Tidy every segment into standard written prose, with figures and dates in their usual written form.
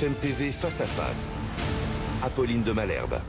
BFM TV Face à Face. Apolline de Malherbe.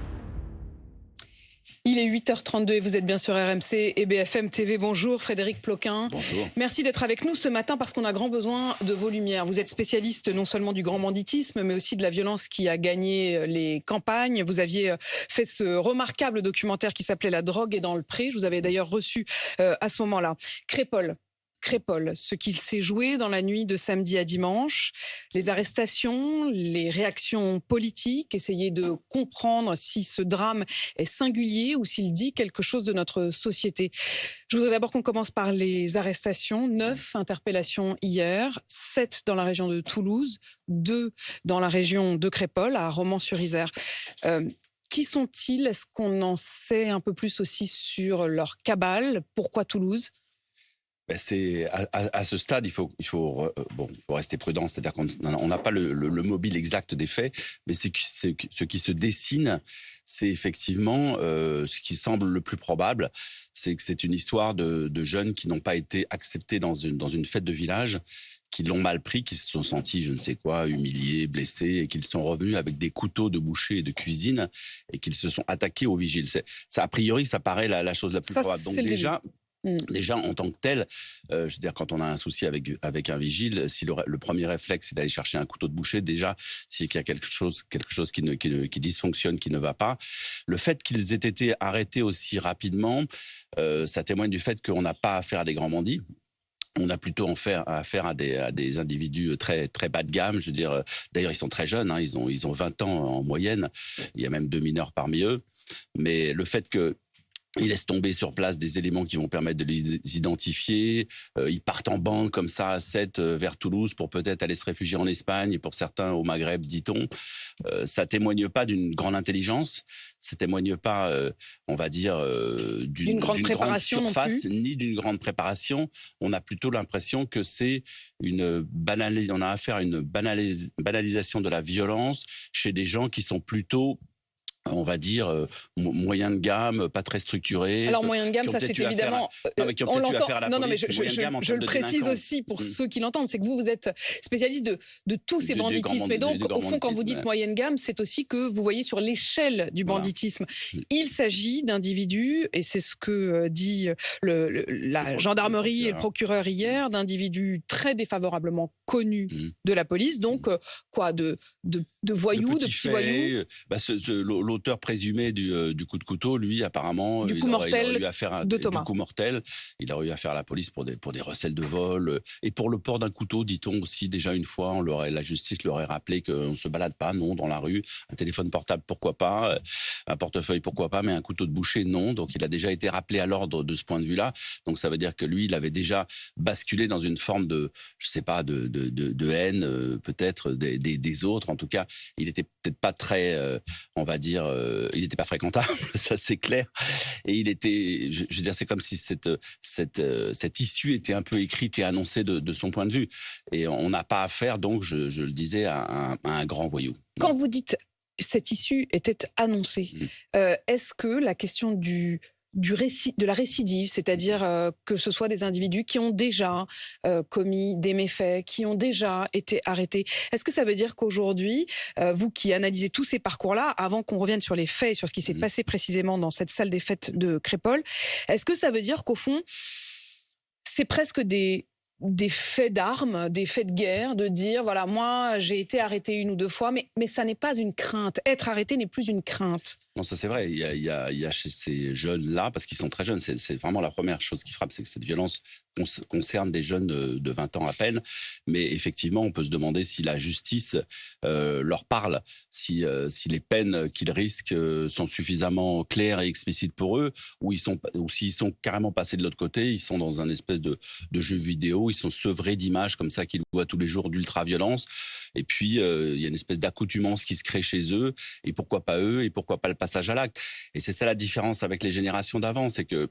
Il est 8h32 et vous êtes bien sur RMC et BFM TV. Bonjour Frédéric Ploquin. Bonjour. Merci d'être avec nous ce matin parce qu'on a grand besoin de vos lumières. Vous êtes spécialiste non seulement du grand banditisme mais aussi de la violence qui a gagné les campagnes. Vous aviez fait ce remarquable documentaire qui s'appelait La drogue est dans le pré. Je vous avais d'ailleurs reçu à ce moment-là. Crépol, ce qu'il s'est joué dans la nuit de samedi à dimanche, les arrestations, les réactions politiques, essayer de comprendre si ce drame est singulier ou s'il dit quelque chose de notre société. Je voudrais d'abord qu'on commence par les arrestations. 9 interpellations hier, 7 dans la région de Toulouse, 2 dans la région de Crépol, à Romans-sur-Isère. Qui sont-ils? Est-ce qu'on en sait un peu plus aussi sur leur cabale? Pourquoi Toulouse? C'est à ce stade, il faut rester prudent, c'est-à-dire qu'on n'a pas le mobile exact des faits, mais ce qui se dessine, c'est effectivement ce qui semble le plus probable, c'est que c'est une histoire de jeunes qui n'ont pas été acceptés dans une fête de village, qui l'ont mal pris, qui se sont sentis, je ne sais quoi, humiliés, blessés, et qu'ils sont revenus avec des couteaux de boucher et de cuisine, et qu'ils se sont attaqués aux vigiles. A priori, ça paraît la chose la plus probable. Donc déjà, en tant que tel, je veux dire, quand on a un souci avec un vigile, si le premier réflexe c'est d'aller chercher un couteau de boucher, déjà, s'il y a quelque chose qui dysfonctionne, qui ne va pas, le fait qu'ils aient été arrêtés aussi rapidement, ça témoigne du fait qu'on n'a pas affaire à des grands bandits. On a plutôt affaire à des individus très très bas de gamme. Je veux dire, d'ailleurs, ils sont très jeunes, hein, ils ont 20 ans en moyenne. Il y a même 2 mineurs parmi eux. Mais le fait que ils laissent tomber sur place des éléments qui vont permettre de les identifier. Ils partent en bande comme ça à 7 vers Toulouse pour peut-être aller se réfugier en Espagne et pour certains au Maghreb, dit-on. Ça témoigne pas d'une grande intelligence. Ça témoigne pas, on va dire, d'une grande surface ni d'une grande préparation. On a plutôt l'impression que c'est on a affaire à une banalisation de la violence chez des gens qui sont plutôt, on va dire, moyen de gamme, pas très structuré. Alors, moyen de gamme, ça c'est évidemment... on l'entend. Non, mais je le précise aussi pour ceux qui l'entendent, c'est que vous êtes spécialiste de tous ces banditismes. Et donc, au fond, quand vous dites moyenne gamme, c'est aussi que vous voyez sur l'échelle du banditisme. Voilà. Il s'agit d'individus, et c'est ce que dit la gendarmerie et le procureur hier, d'individus très défavorablement connus de la police. Donc, de voyous, de petits voyous. L'auteur présumé du coup de couteau, lui, apparemment, il aurait eu affaire à la police pour des recels de vol et pour le port d'un couteau, dit-on aussi. Déjà une fois, la justice leur aurait rappelé qu'on ne se balade pas, non, dans la rue. Un téléphone portable, pourquoi pas. Un portefeuille, pourquoi pas. Mais un couteau de boucher, non. Donc il a déjà été rappelé à l'ordre de ce point de vue-là. Donc ça veut dire que lui, il avait déjà basculé dans une forme de, je sais pas, de haine, peut-être, des autres. En tout cas, il n'était peut-être pas très, on va dire, il n'était pas fréquentable, ça c'est clair. Et il était, je veux dire, c'est comme si cette issue était un peu écrite et annoncée de son point de vue. Et on n'a pas affaire, donc, je le disais, à un grand voyou. Quand vous dites cette issue était annoncée, est-ce que la question de la récidive, c'est-à-dire que ce soit des individus qui ont déjà commis des méfaits, qui ont déjà été arrêtés. Est-ce que ça veut dire qu'aujourd'hui, vous qui analysez tous ces parcours-là, avant qu'on revienne sur les faits et sur ce qui s'est passé précisément dans cette salle des fêtes de Crépol, est-ce que ça veut dire qu'au fond, c'est presque des faits d'armes, des faits de guerre, de dire, voilà, moi, j'ai été arrêté 1 ou 2 fois, mais ça n'est pas une crainte. Être arrêté n'est plus une crainte. Non, ça c'est vrai. Il y a chez ces jeunes-là, parce qu'ils sont très jeunes, c'est vraiment la première chose qui frappe, c'est que cette violence concerne des jeunes de 20 ans à peine. Mais effectivement, on peut se demander si la justice leur parle, si les peines qu'ils risquent sont suffisamment claires et explicites pour eux, ou s'ils sont carrément passés de l'autre côté, ils sont dans un espèce de jeu vidéo, ils sont sevrés d'images comme ça qu'ils voient tous les jours d'ultra-violence. Et puis, il y a une espèce d'accoutumance qui se crée chez eux. Et pourquoi pas eux, et pourquoi pas le passage à l'acte. Et c'est ça la différence avec les générations d'avant, c'est que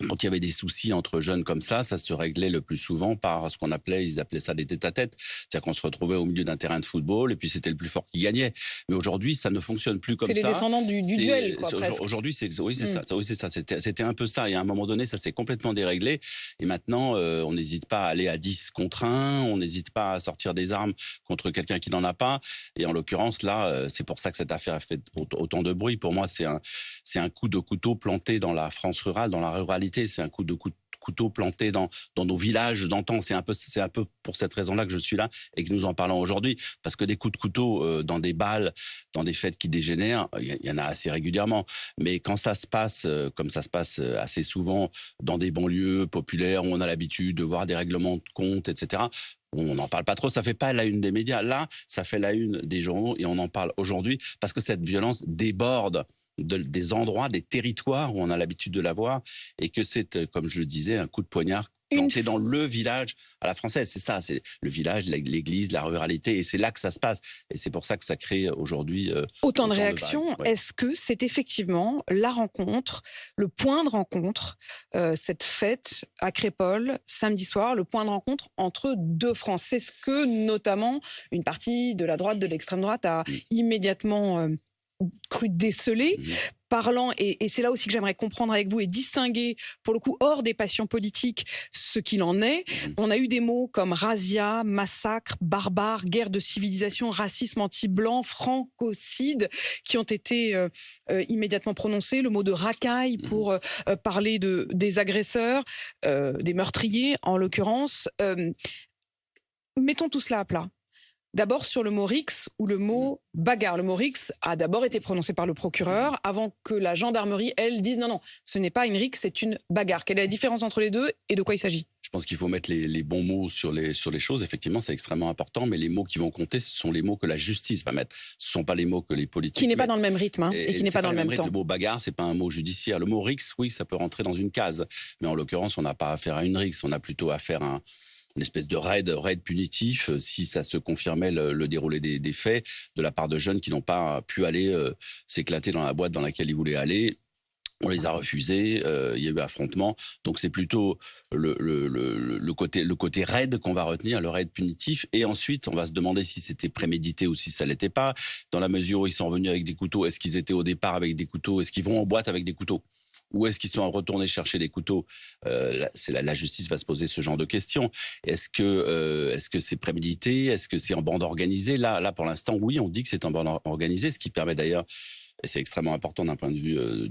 quand il y avait des soucis entre jeunes comme ça se réglait le plus souvent par ce ils appelaient ça des tête-à-tête. C'est-à-dire qu'on se retrouvait au milieu d'un terrain de football et puis c'était le plus fort qui gagnait. Mais aujourd'hui, ça ne fonctionne plus comme ça. C'est les descendants du duel, quoi, presque. Aujourd'hui, c'est ça. Oui, c'est ça. C'était un peu ça. Et à un moment donné, ça s'est complètement déréglé. Et maintenant, on n'hésite pas à aller à 10 contre 1. On n'hésite pas à sortir des armes contre quelqu'un qui n'en a pas. Et en l'occurrence, là, c'est pour ça que cette affaire a fait autant de bruit. Pour moi, c'est un coup de couteau planté dans la France rurale, dans la ruralité. C'est un coup de couteau planté dans nos villages d'antan. C'est un peu pour cette raison-là que je suis là et que nous en parlons aujourd'hui. Parce que des coups de couteau dans des balles, dans des fêtes qui dégénèrent, il y en a assez régulièrement. Mais quand ça se passe, comme ça se passe assez souvent dans des banlieues populaires où on a l'habitude de voir des règlements de compte, etc., on n'en parle pas trop, ça fait pas la une des médias. Là, ça fait la une des journaux et on en parle aujourd'hui parce que cette violence déborde des endroits, des territoires où on a l'habitude de la voir et que c'est, comme je le disais, un coup de poignard planté dans le village à la française. C'est ça, c'est le village, l'église, la ruralité, et c'est là que ça se passe. Et c'est pour ça que ça crée aujourd'hui autant de réactions. Ouais. Est-ce que c'est effectivement la rencontre, le point de rencontre, cette fête à Crépol, samedi soir, le point de rencontre entre deux France? C'est ce que, notamment, une partie de la droite, de l'extrême droite a immédiatement cru déceler, parlant, et c'est là aussi que j'aimerais comprendre avec vous et distinguer, pour le coup, hors des passions politiques, ce qu'il en est. On a eu des mots comme razzia, massacre, barbare, guerre de civilisation, racisme anti-blanc, francocide, qui ont été immédiatement prononcés. Le mot de racaille pour parler des agresseurs, des meurtriers, en l'occurrence. Mettons tout cela à plat. D'abord sur le mot rixe ou le mot bagarre. Le mot rixe a d'abord été prononcé par le procureur avant que la gendarmerie, elle, dise non, ce n'est pas une rixe, c'est une bagarre. Quelle est la différence entre les deux et de quoi il s'agit? Je pense qu'il faut mettre les bons mots sur les choses. Effectivement, c'est extrêmement important, mais les mots qui vont compter, ce sont les mots que la justice va mettre. Ce ne sont pas les mots que les politiques qui n'est pas mettent. dans le même rythme et qui n'est pas dans le même temps. Le mot bagarre, c'est pas un mot judiciaire. Le mot rixe, oui, ça peut rentrer dans une case. Mais en l'occurrence, on n'a pas affaire à une rixe. On a plutôt affaire à une espèce de raid punitif, si ça se confirmait le déroulé des faits, de la part de jeunes qui n'ont pas pu aller s'éclater dans la boîte dans laquelle ils voulaient aller. On les a refusés, il y a eu affrontement. Donc c'est plutôt le côté raid qu'on va retenir, le raid punitif. Et ensuite, on va se demander si c'était prémédité ou si ça ne l'était pas. Dans la mesure où ils sont revenus avec des couteaux, est-ce qu'ils étaient au départ avec des couteaux? Est-ce qu'ils vont en boîte avec des couteaux? Ou est-ce qu'ils sont retournés chercher des couteaux? La justice va se poser ce genre de questions. Est-ce que c'est prémédité? Est-ce que c'est en bande organisée? Là, pour l'instant, oui, on dit que c'est en bande organisée, ce qui permet d'ailleurs, et c'est extrêmement important du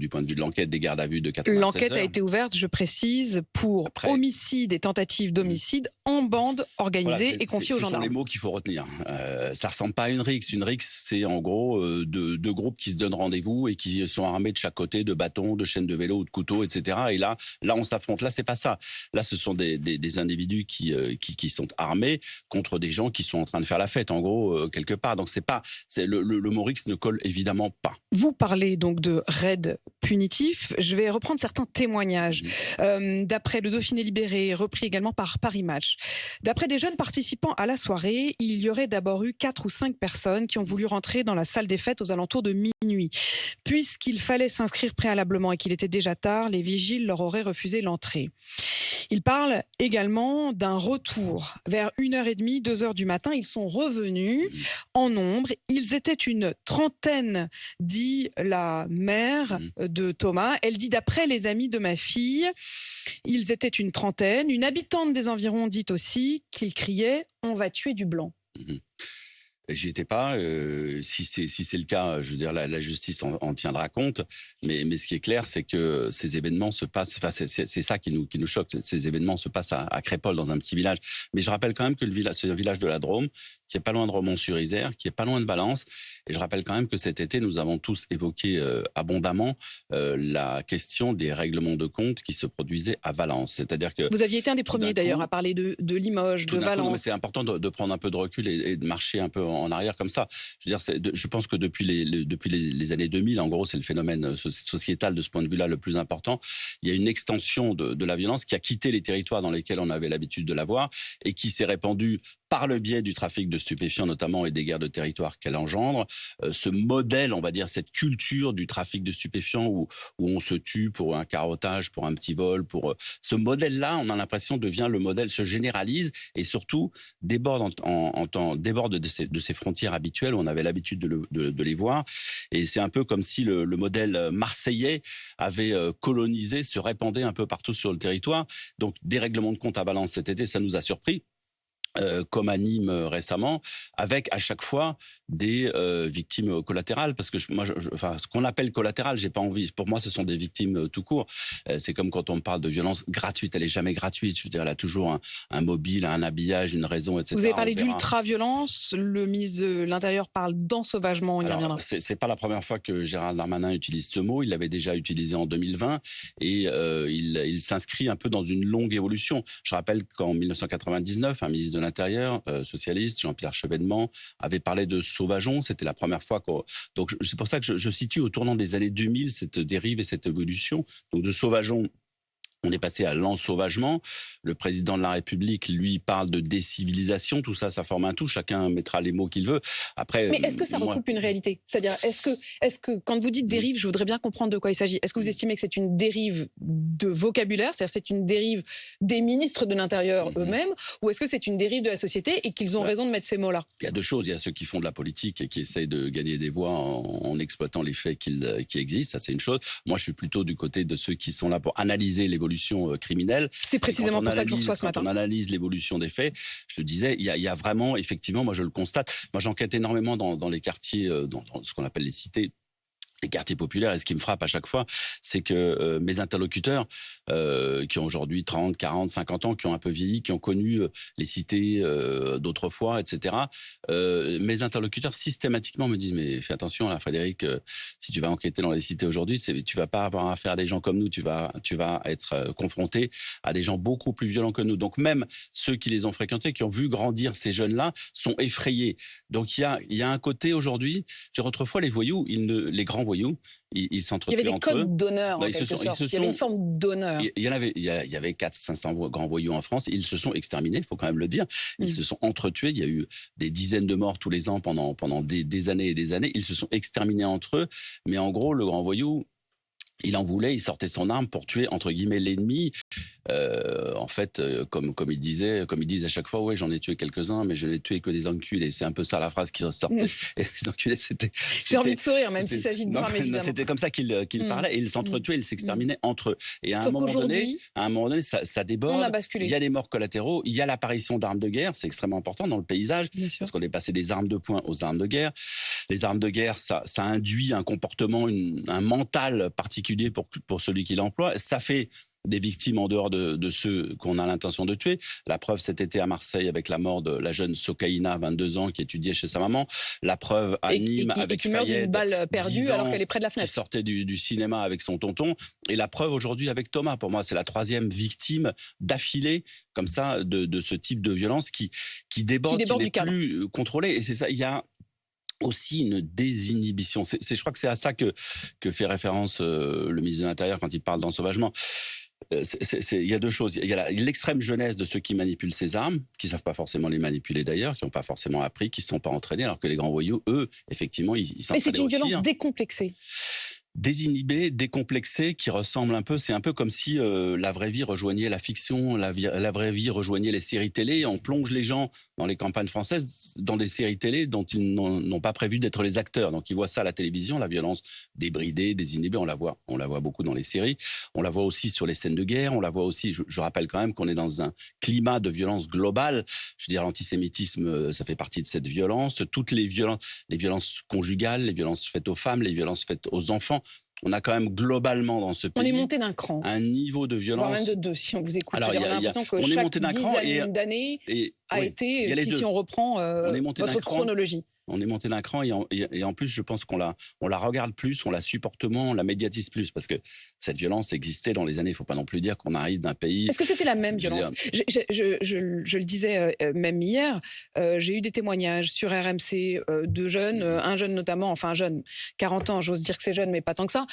point de vue de l'enquête, des gardes à vue de 96 heures. L'enquête a été ouverte, je précise, pour homicide et tentative d'homicide en bande organisée et confiée aux gendarmes. Ce sont les mots qu'il faut retenir. Ça ressemble pas à une rixe. Une rixe, c'est en gros deux groupes qui se donnent rendez-vous et qui sont armés de chaque côté de bâtons, de chaînes de vélo ou de couteaux, etc. Et là, on s'affronte. Là, c'est pas ça. Là, ce sont des individus qui sont armés contre des gens qui sont en train de faire la fête, en gros, quelque part. Donc le mot rixe ne colle évidemment pas. Vous parlez donc de raid punitif. Je vais reprendre certains témoignages. D'après le Dauphiné Libéré, repris également par Paris Match. D'après des jeunes participants à la soirée, il y aurait d'abord eu 4 ou 5 personnes qui ont voulu rentrer dans la salle des fêtes aux alentours de minuit. Puisqu'il fallait s'inscrire préalablement et qu'il était déjà tard, les vigiles leur auraient refusé l'entrée. Ils parlent également d'un retour. Vers 1h30, 2h du matin, ils sont revenus en nombre. Ils étaient une trentaine, dit la mère de Thomas. Elle dit, d'après les amis de ma fille, ils étaient une trentaine. Une habitante des environs dit aussi qu'ils criaient « on va tuer du blanc ». J'y étais pas. Si c'est le cas, je veux dire, la justice en tiendra compte. Mais ce qui est clair, c'est que ces événements se passent. Enfin, c'est ça qui nous choque. Ces événements se passent à Crépol, dans un petit village. Mais je rappelle quand même que c'est un village de la Drôme, qui est pas loin de Romans-sur-Isère, qui est pas loin de Valence. Et je rappelle quand même que cet été, nous avons tous évoqué abondamment la question des règlements de compte qui se produisaient à Valence. C'est-à-dire que vous aviez été un des premiers d'ailleurs à parler de Limoges, de Valence. Mais c'est important de prendre un peu de recul et de marcher un peu en arrière comme ça. Je veux dire, je pense que depuis les années 2000, en gros, c'est le phénomène sociétal de ce point de vue-là le plus important. Il y a une extension de la violence qui a quitté les territoires dans lesquels on avait l'habitude de la voir et qui s'est répandue par le biais du trafic de stupéfiants notamment et des guerres de territoire qu'elle engendre. Ce modèle, on va dire, cette culture du trafic de stupéfiants où on se tue pour un carottage, pour un petit vol, ce modèle-là, on a l'impression devient le modèle, se généralise et surtout déborde déborde de ces frontières habituelles où on avait l'habitude de les voir. Et c'est un peu comme si le modèle marseillais avait colonisé, se répandait un peu partout sur le territoire. Donc des règlements de compte à Valence cet été, ça nous a surpris. Comme à Nîmes récemment, avec à chaque fois des victimes collatérales, parce que ce qu'on appelle collatéral, j'ai pas envie. Pour moi, ce sont des victimes tout court. C'est comme quand on parle de violence gratuite, elle est jamais gratuite. Je veux dire, elle a toujours un mobile, un habillage, une raison, etc. Vous avez parlé d'ultra-violence. Le ministre de l'Intérieur parle d'ensauvagement. Il y reviendra. C'est pas la première fois que Gérald Darmanin utilise ce mot. Il l'avait déjà utilisé en 2020 et il s'inscrit un peu dans une longue évolution. Je rappelle qu'en 1999, un ministre de l'Intérieur, socialiste, Jean-Pierre Chevènement, avait parlé de sauvageon. C'était la première fois donc c'est pour ça que je situe au tournant des années 2000 cette dérive et cette évolution. Donc de sauvageon, on est passé à l'ensauvagement. Le président de la République, lui, parle de décivilisation. Tout ça, ça forme un tout. Chacun mettra les mots qu'il veut. Après, mais est-ce que ça recoupe une réalité? C'est-à-dire, est-ce que quand vous dites dérive, je voudrais bien comprendre de quoi il s'agit. Est-ce que vous estimez que c'est une dérive de vocabulaire, c'est-à-dire c'est une dérive des ministres de l'Intérieur eux-mêmes, ou est-ce que c'est une dérive de la société et qu'ils ont raison de mettre ces mots-là? Il y a deux choses. Il y a ceux qui font de la politique et qui essayent de gagner des voix en exploitant les faits qui existent. Ça, c'est une chose. Moi, je suis plutôt du côté de ceux qui sont là pour analyser l'évolution criminelle. C'est précisément pour ça que je reçois ce matin. Quand on analyse l'évolution des faits, je le disais, il y a vraiment, effectivement, moi je le constate. Moi, j'enquête énormément dans les quartiers, dans ce qu'on appelle les cités, les quartiers populaires, et ce qui me frappe à chaque fois, c'est que mes interlocuteurs, qui ont aujourd'hui 30, 40, 50 ans, qui ont un peu vieilli, qui ont connu les cités d'autrefois, etc., mes interlocuteurs systématiquement me disent, mais fais attention là, Frédéric, si tu vas enquêter dans les cités aujourd'hui, tu vas pas avoir affaire à des gens comme nous, tu vas être confronté à des gens beaucoup plus violents que nous. Donc même ceux qui les ont fréquentés, qui ont vu grandir ces jeunes-là, sont effrayés. Donc il y a un côté aujourd'hui, autrefois les voyous, les grands voyous, ils s'entretuaient entre eux. Il y avait des codes d'honneur, en quelque sorte. Il y avait une forme d'honneur. Il y avait 400-500 grands voyous en France. Ils se sont exterminés, il faut quand même le dire. Ils se sont entretués. Il y a eu des dizaines de morts tous les ans pendant des années et des années. Ils se sont exterminés entre eux. Mais en gros, le grand voyou, il en voulait, il sortait son arme pour tuer, entre guillemets, l'ennemi. En fait, comme ils disent à chaque fois, ouais, j'en ai tué quelques-uns, mais je n'ai tué que des enculés. C'est un peu ça la phrase qui ressortait. Et les enculés, j'ai envie de sourire, même s'il s'agit de drame, évidemment. C'était comme ça qu'ils parlaient, et ils s'entretuaient, ils s'exterminaient entre eux. Et à un moment donné, ça déborde. On a basculé. Il y a des morts collatéraux, il y a l'apparition d'armes de guerre, c'est extrêmement important dans le paysage, parce qu'on est passé des armes de poing aux armes de guerre. Les armes de guerre, ça induit un comportement, un mental particulier pour celui qui l'emploie. Ça fait des victimes en dehors de ceux qu'on a l'intention de tuer. La preuve cet été à Marseille avec la mort de la jeune Sokaina, 22 ans, qui étudiait chez sa maman. La preuve à Nîmes avec qui meurt d'une balle perdue alors qu'elle est près de la fenêtre. Qui sortait du cinéma avec son tonton. Et la preuve aujourd'hui avec Thomas. Pour moi, c'est la 3e victime d'affilée comme ça de ce type de violence qui déborde, qui n'est plus contrôlée. Et c'est ça, il y a aussi une désinhibition. Je crois que c'est à ça que fait référence le ministre de l'Intérieur quand il parle d'ensauvagement. Il y a deux choses. Il y a l'extrême jeunesse de ceux qui manipulent ces armes, qui ne savent pas forcément les manipuler d'ailleurs, qui n'ont pas forcément appris, qui ne sont pas entraînés, alors que les grands voyous, eux, effectivement, ils s'entraînent au tir. Mais c'est une violence décomplexée. Désinhibé, décomplexé, qui ressemble un peu, c'est un peu comme si la vraie vie rejoignait la fiction, la vraie vie rejoignait les séries télé. On plonge les gens dans les campagnes françaises, dans des séries télé dont ils n'ont pas prévu d'être les acteurs. Donc ils voient ça à la télévision, la violence débridée, désinhibée, on la voit beaucoup dans les séries. On la voit aussi sur les scènes de guerre, on la voit aussi, je rappelle quand même qu'on est dans un climat de violence globale. Je veux dire, l'antisémitisme, ça fait partie de cette violence. Toutes les violences conjugales, les violences faites aux femmes, les violences faites aux enfants. On a quand même globalement dans ce pays... On est monté d'un cran. Un niveau de violence... Voire même de 2, si on vous écoute. Alors, on a l'impression que chaque dizaine d'années a été, si on reprend votre chronologie. On est monté d'un cran et en plus, je pense qu'on la regarde plus, on la supporte moins, on la médiatise plus parce que cette violence existait dans les années. Il ne faut pas non plus dire qu'on arrive d'un pays. Est-ce que c'était la même je veux violence? dire, Je le disais même hier, j'ai eu des témoignages sur RMC de jeunes, un jeune notamment, enfin un jeune, 40 ans, j'ose dire que c'est jeune, mais pas tant que ça,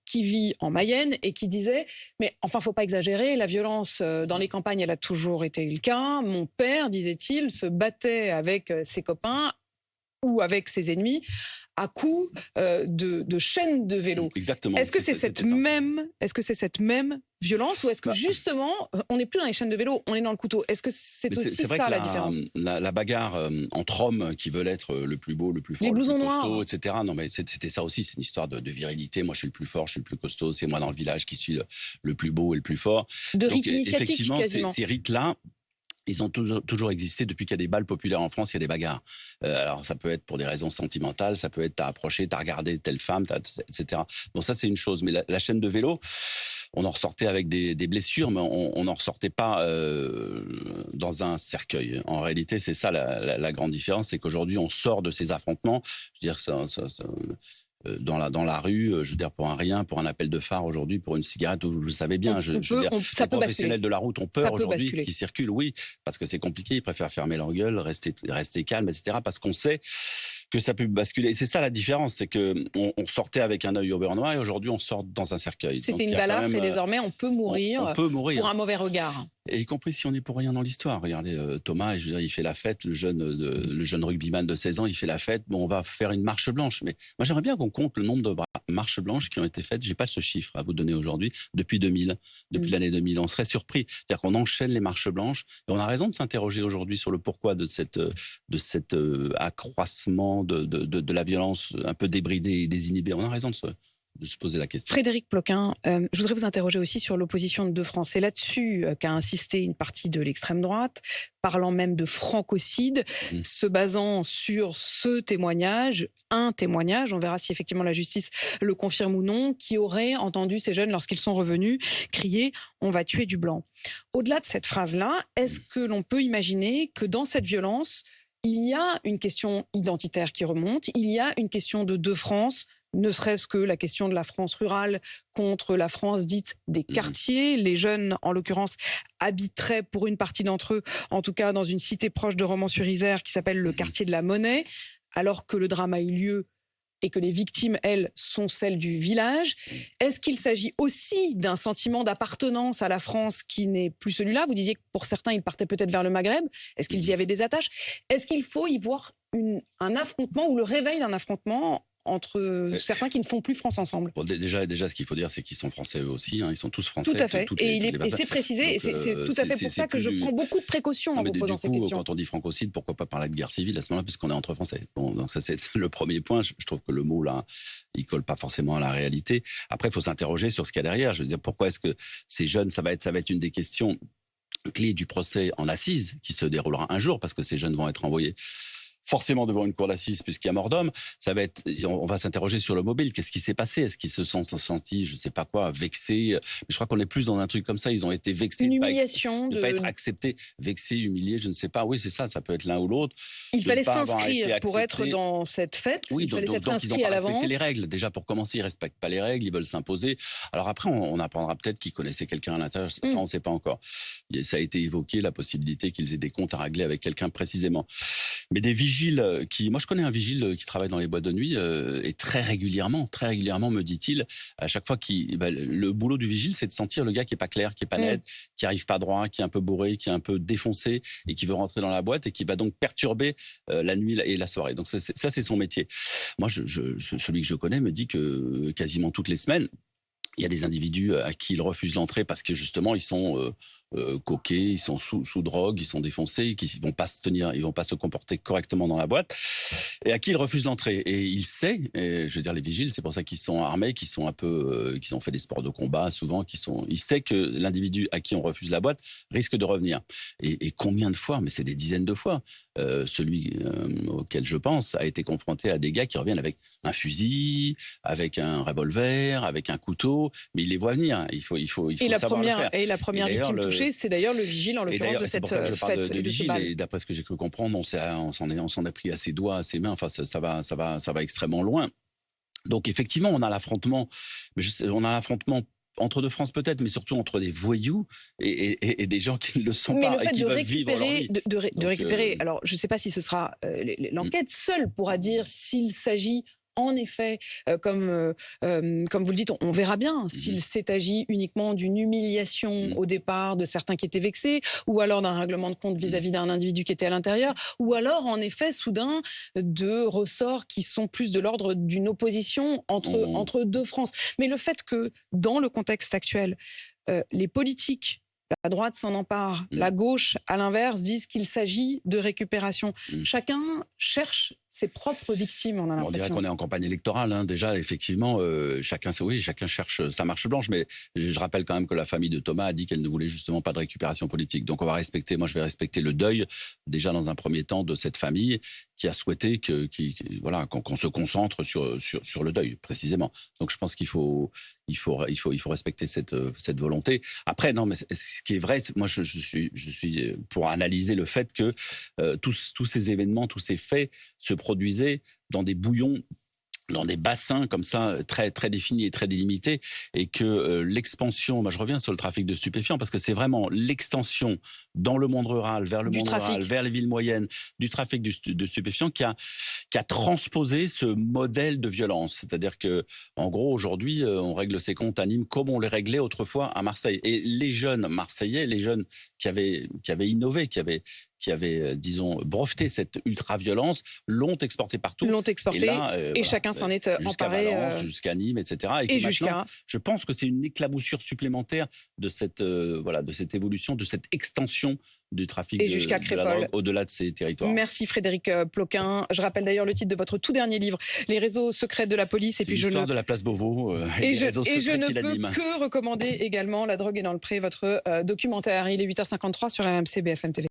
qui vit en Mayenne et qui disait « Mais enfin, faut pas exagérer, la violence dans les campagnes, elle a toujours été le cas. Mon père, disait-il, se battait avec ses copains ou avec ses ennemis à coups de chaînes de vélo. » Exactement. Est-ce que c'est cette même violence ou est-ce que justement, on n'est plus dans les chaînes de vélo, on est dans le couteau? Est-ce que c'est aussi vrai ça que la différence? La bagarre entre hommes qui veulent être le plus beau, le plus fort, Les le plus blousons costaud, noirs. etc. Non, mais c'était ça aussi, c'est une histoire de virilité. Moi, je suis le plus fort, je suis le plus costaud, c'est moi dans le village qui suis le plus beau et le plus fort. De Donc, rites initiatiques, effectivement, quasiment. ces rites-là, ils ont toujours existé depuis qu'il y a des bals populaires en France, il y a des bagarres. Alors ça peut être pour des raisons sentimentales, ça peut être t'as approché, t'as regardé telle femme, etc. Bon, ça c'est une chose, mais la chaîne de vélo, on en ressortait avec des blessures, mais on n'en ressortait pas dans un cercueil. En réalité, c'est ça la grande différence, c'est qu'aujourd'hui on sort de ces affrontements. Je veux dire, dans la rue, je veux dire, pour un rien, pour un appel de phare aujourd'hui, pour une cigarette, vous le savez bien. Je veux dire, les professionnels de la route ont peur aujourd'hui qui circulent, oui, parce que c'est compliqué, ils préfèrent fermer leur gueule, rester calme, etc., parce qu'on sait que ça peut basculer. Et c'est ça la différence, c'est qu'on sortait avec un œil au beurre noir et aujourd'hui on sort dans un cercueil. C'était une balafre et désormais on peut mourir, pour un mauvais regard. Et y compris si on n'est pour rien dans l'histoire. Regardez, Thomas, je veux dire, il fait la fête, le jeune rugbyman de 16 ans, il fait la fête. Bon, on va faire une marche blanche. Mais moi, j'aimerais bien qu'on compte le nombre de marches blanches qui ont été faites. J'ai pas ce chiffre à vous donner aujourd'hui, depuis 2000, depuis l'année 2000. On serait surpris. C'est-à-dire qu'on enchaîne les marches blanches. Et on a raison de s'interroger aujourd'hui sur le pourquoi de cet accroissement de la violence un peu débridée et désinhibée. On a raison de se poser la question. Frédéric Ploquin, je voudrais vous interroger aussi sur l'opposition de deux France. C'est là-dessus qu'a insisté une partie de l'extrême droite, parlant même de francocide, se basant sur ce témoignage, un témoignage, on verra si effectivement la justice le confirme ou non, qui aurait entendu ces jeunes, lorsqu'ils sont revenus, crier « on va tuer du blanc ». Au-delà de cette phrase-là, est-ce que l'on peut imaginer que dans cette violence, il y a une question identitaire qui remonte, il y a une question de deux France, ne serait-ce que la question de la France rurale contre la France dite des quartiers. Les jeunes, en l'occurrence, habiteraient pour une partie d'entre eux, en tout cas dans une cité proche de Romans-sur-Isère qui s'appelle le quartier de la Monnaie, alors que le drame a eu lieu et que les victimes, elles, sont celles du village. Est-ce qu'il s'agit aussi d'un sentiment d'appartenance à la France qui n'est plus celui-là? Vous disiez que pour certains, ils partaient peut-être vers le Maghreb. Est-ce qu'ils y avaient des attaches? Est-ce qu'il faut y voir un affrontement ou le réveil d'un affrontement entre certains qui ne font plus France ensemble? Bon, déjà, ce qu'il faut dire, c'est qu'ils sont français eux aussi. Hein, ils sont tous français. Tout à fait. Et c'est précisé. Donc, et c'est tout à fait pour ça que je prends beaucoup de précautions en vous posant ces questions. Quand on dit francocide, pourquoi pas parler de guerre civile à ce moment-là, puisqu'on est entre Français. Bon, donc ça, c'est le premier point. Je trouve que le mot, là, il colle pas forcément à la réalité. Après, il faut s'interroger sur ce qu'il y a derrière. Je veux dire, pourquoi est-ce que ces jeunes, ça va être une des questions clés du procès en assises qui se déroulera un jour, parce que ces jeunes vont être envoyés forcément devant une cour d'assises puisqu'il y a mort d'homme. On va s'interroger sur le mobile. Qu'est-ce qui s'est passé? Est-ce qu'ils se sont sentis, je sais pas quoi, vexés? Mais je crois qu'on est plus dans un truc comme ça. Ils ont été vexés de ne pas être acceptés, vexés, humiliés, je ne sais pas. Oui, c'est ça. Ça peut être l'un ou l'autre. Il fallait s'inscrire pour être dans cette fête. Oui, il fallait donc ils n'ont pas respecté les règles. Déjà pour commencer, ils respectent pas les règles. Ils veulent s'imposer. Alors après, on apprendra peut-être qu'ils connaissaient quelqu'un à l'intérieur. Ça, on ne sait pas encore. Ça a été évoqué la possibilité qu'ils aient des comptes à régler avec quelqu'un précisément. Mais des vigiles moi je connais un vigile qui travaille dans les boîtes de nuit et très régulièrement me dit-il, à chaque fois le boulot du vigile, c'est de sentir le gars qui est pas clair, qui est pas net, qui arrive pas droit, qui est un peu bourré, qui est un peu défoncé et qui veut rentrer dans la boîte et qui va donc perturber la nuit et la soirée. Donc ça c'est son métier. Moi celui que je connais me dit que quasiment toutes les semaines, il y a des individus à qui il refuse l'entrée parce que justement ils sont coqués, ils sont sous drogue, ils sont défoncés, qui vont pas se tenir, ils vont pas se comporter correctement dans la boîte, et à qui il refuse l'entrée. Et il sait, et je veux dire les vigiles, c'est pour ça qu'ils sont armés, qu'ils sont un peu, qu'ils ont fait des sports de combat souvent, il sait que l'individu à qui on refuse la boîte risque de revenir. Et combien de fois, mais c'est des dizaines de fois, celui auquel je pense a été confronté à des gars qui reviennent avec un fusil, avec un revolver, avec un couteau, mais il les voit venir. Il faut savoir le faire. Et la première victime touchée, touché, c'est d'ailleurs le vigile, en l'occurrence, de c'est cette pour ça que je parle fête. de vigile. bal. Et d'après ce que j'ai cru comprendre, on s'en a pris à ses doigts, à ses mains. Enfin, ça va extrêmement loin. Donc effectivement, on a l'affrontement. On a l'affrontement entre deux France peut-être, mais surtout entre des voyous et des gens qui ne le sont Mais pas le fait et qui de veulent vivre leur récupérer, vie. de récupérer, alors je ne sais pas si ce sera l'enquête seule pourra dire s'il s'agit en effet, comme vous le dites, on verra bien s'il s'est agi uniquement d'une humiliation au départ de certains qui étaient vexés, ou alors d'un règlement de compte vis-à-vis d'un individu qui était à l'intérieur, ou alors en effet soudain de ressorts qui sont plus de l'ordre d'une opposition entre deux France. Mais le fait que dans le contexte actuel, les politiques, la droite s'en empare, la gauche, à l'inverse, disent qu'il s'agit de récupération. Chacun cherche ses propres victimes, on a l'impression. On dirait qu'on est en campagne électorale, hein. Déjà, effectivement, chacun cherche sa marche blanche, mais je rappelle quand même que la famille de Thomas a dit qu'elle ne voulait justement pas de récupération politique. Donc je vais respecter le deuil, déjà dans un premier temps, de cette famille qui a souhaité qu'on se concentre sur le deuil, précisément. Donc je pense qu'il faut respecter cette volonté. Après, non, mais ce qui est vrai, moi je suis pour analyser le fait que tous ces événements, tous ces faits se produisaient dans des bouillons, dans des bassins comme ça, très, très définis et très délimités, et que l'expansion, je reviens sur le trafic de stupéfiants, parce que c'est vraiment l'extension dans le monde rural, vers le monde rural, vers les villes moyennes, du trafic de stupéfiants qui a transposé ce modèle de violence. C'est-à-dire que, en gros, aujourd'hui, on règle ses comptes à Nîmes comme on les réglait autrefois à Marseille. Et les jeunes Marseillais, les jeunes qui avaient innové, qui avaient, disons, breveté cette ultra-violence, l'ont exporté partout. Et chacun s'en est emparé. Jusqu'à Valence, jusqu'à Nîmes, etc. Et maintenant, je pense que c'est une éclaboussure supplémentaire de cette évolution, de cette extension du trafic de la drogue au-delà de ces territoires. Merci Frédéric Ploquin. Je rappelle d'ailleurs le titre de votre tout dernier livre, Les réseaux secrets de la police. C'est l'histoire de la place Beauvau et des réseaux secrets qui l'animent. Et je ne peux que recommander également La drogue est dans le pré, votre documentaire. Il est 8h53 sur RMC BFM TV.